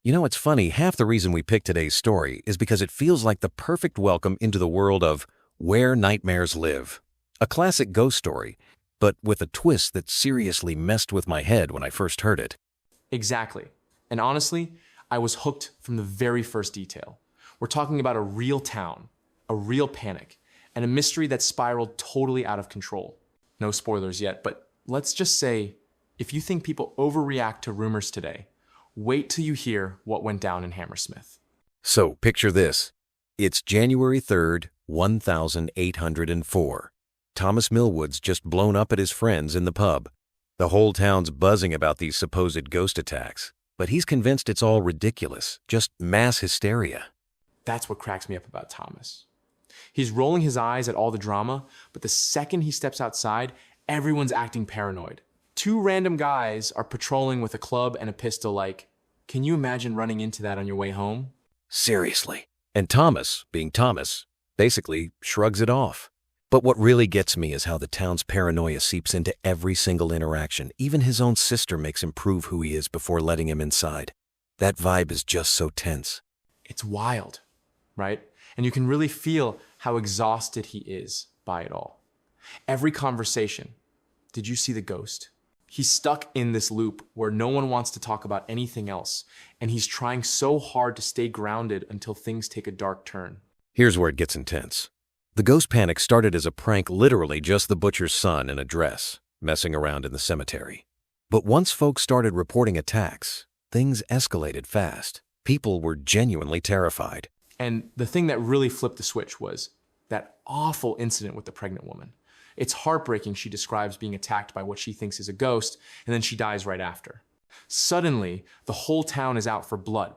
You know, it's funny, half the reason we picked today's story is because it feels like the perfect welcome into the world of Where Nightmares Live. A classic ghost story, but with a twist that seriously messed with my head when I first heard it. Exactly. And honestly, I was hooked from the very first detail. We're talking about a real town, a real panic, and a mystery that spiraled totally out of control. No spoilers yet, but let's just say, if you think people overreact to rumors today, wait till you hear what went down in Hammersmith. So, picture this. It's January 3rd, 1804. Thomas Millwood's just blown up at his friends in the pub. The whole town's buzzing about these supposed ghost attacks, but he's convinced it's all ridiculous, just mass hysteria. That's what cracks me up about Thomas. He's rolling his eyes at all the drama, but the second he steps outside, everyone's acting paranoid. Two random guys are patrolling with a club and a pistol like, can you imagine running into that on your way home? Seriously. And Thomas, being Thomas, basically shrugs it off. But what really gets me is how the town's paranoia seeps into every single interaction. Even his own sister makes him prove who he is before letting him inside. That vibe is just so tense. It's wild, right? And you can really feel how exhausted he is by it all. Every conversation, did you see the ghost? He's stuck in this loop where no one wants to talk about anything else, and he's trying so hard to stay grounded until things take a dark turn. Here's where it gets intense. The ghost panic started as a prank, literally just the butcher's son in a dress, messing around in the cemetery. But once folks started reporting attacks, things escalated fast. People were genuinely terrified. And the thing that really flipped the switch was that awful incident with the pregnant woman. It's heartbreaking, she describes being attacked by what she thinks is a ghost, and then she dies right after. Suddenly, the whole town is out for blood,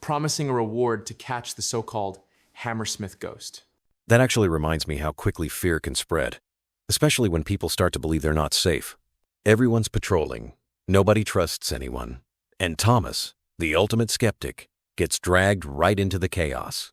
promising a reward to catch the so-called Hammersmith ghost. That actually reminds me how quickly fear can spread, especially when people start to believe they're not safe. Everyone's patrolling, nobody trusts anyone, and Thomas, the ultimate skeptic, gets dragged right into the chaos.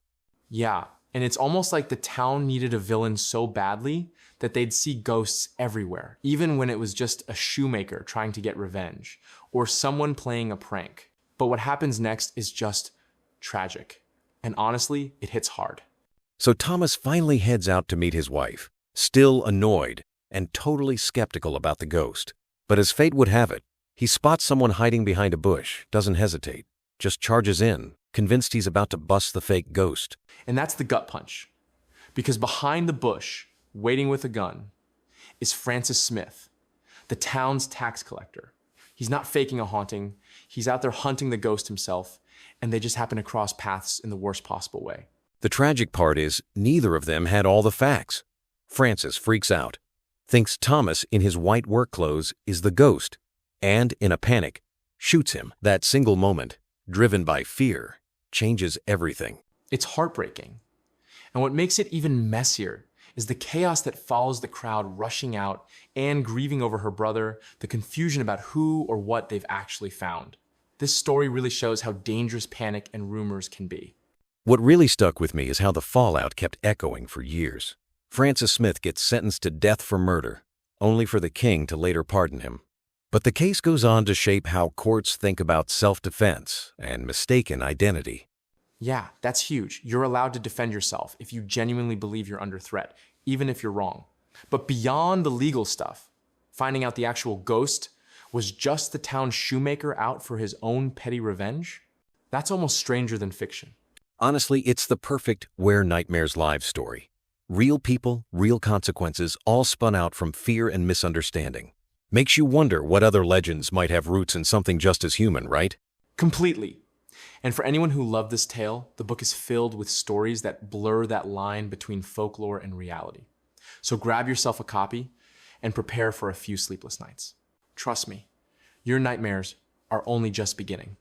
Yeah, and it's almost like the town needed a villain so badly that they'd see ghosts everywhere, even when it was just a shoemaker trying to get revenge, or someone playing a prank. But what happens next is just tragic. And honestly, it hits hard. So Thomas finally heads out to meet his wife, still annoyed and totally skeptical about the ghost. But as fate would have it, he spots someone hiding behind a bush, doesn't hesitate, just charges in, convinced he's about to bust the fake ghost. And that's the gut punch. Because behind the bush, waiting with a gun, is Francis Smith, the town's tax collector. He's not faking a haunting, he's out there hunting the ghost himself, and they just happen to cross paths in the worst possible way. The tragic part is neither of them had all the facts. Francis freaks out, thinks Thomas in his white work clothes is the ghost, and in a panic, shoots him. That single moment, driven by fear, changes everything. It's heartbreaking. And what makes it even messier is the chaos that follows the crowd rushing out and grieving over her brother, the confusion about who or what they've actually found. This story really shows how dangerous panic and rumors can be. What really stuck with me is how the fallout kept echoing for years. Francis Smith gets sentenced to death for murder, only for the king to later pardon him. But the case goes on to shape how courts think about self-defense and mistaken identity. Yeah, that's huge. You're allowed to defend yourself if you genuinely believe you're under threat, even if you're wrong. But beyond the legal stuff, finding out the actual ghost was just the town's shoemaker out for his own petty revenge, that's almost stranger than fiction. Honestly, it's the perfect Where Nightmares Live story. Real people, real consequences, all spun out from fear and misunderstanding. Makes you wonder what other legends might have roots in something just as human, right? Completely. And for anyone who loved this tale, the book is filled with stories that blur that line between folklore and reality. So grab yourself a copy and prepare for a few sleepless nights. Trust me, your nightmares are only just beginning.